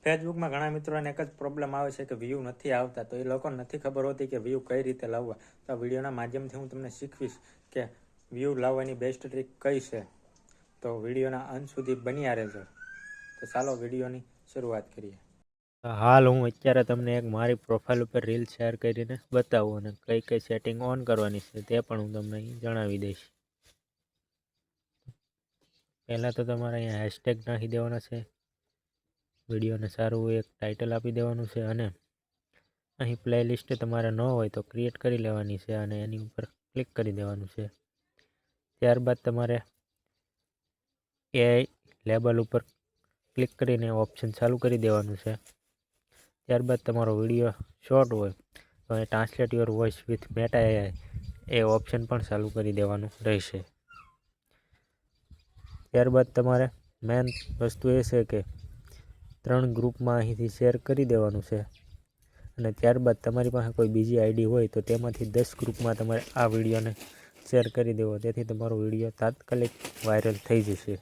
ફેસબુકમાં ઘણા મિત્રોને એક જ પ્રોબ્લેમ આવે છે કે વ્યૂ નથી આવતા, તો એ લોકોને નથી ખબર હોતી કે વ્યૂ કઈ રીતે લાવવા. તો આ વિડીયોના માધ્યમથી હું તમને શીખવીશ કે વ્યૂ લાવવાની બેસ્ટ ટ્રીક કઈ છે. તો વિડીયોના અંત સુધી બન્યા રહેજો. તો ચાલો વિડીયોની શરૂઆત કરીએ. હાલ હું અત્યારે તમને એક મારી પ્રોફાઇલ ઉપર રીલ શેર કરીને બતાવું અને કઈ કઈ સેટિંગ ઓન કરવાની છે તે પણ હું તમને જણાવી દઈશ. પહેલાં તો તમારે અહીંયા હેશટેગ નાખી દેવાના છે. વિડીયોને સારું એક ટાઇટલ આપી દેવાનું છે અને અહીં પ્લેલિસ્ટ તમારે ન હોય તો ક્રિએટ કરી લેવાની છે અને એની ઉપર ક્લિક કરી દેવાનું છે. ત્યારબાદ તમારે એઆઈ લેબલ ઉપર ક્લિક કરીને ઓપ્શન ચાલુ કરી દેવાનું છે. ત્યારબાદ તમારો વિડીયો શોર્ટ હોય તો એ translate your voice with Meta AI એ ઓપ્શન પણ ચાલુ કરી દેવાનું રહેશે. ત્યારબાદ તમારે મેન વસ્તુ એ છે કે 3 ગ્રુપમાં અહીંથી શેર કરી દેવાનું છે અને ત્યારબાદ તમારી પાસે કોઈ બીજી આઈડી હોય તો તેમાંથી 10 ગ્રુપમાં તમારે આ વિડીયોને શેર કરી દેવો, તેથી તમારો વિડીયો તાત્કાલિક વાયરલ થઈ જશે.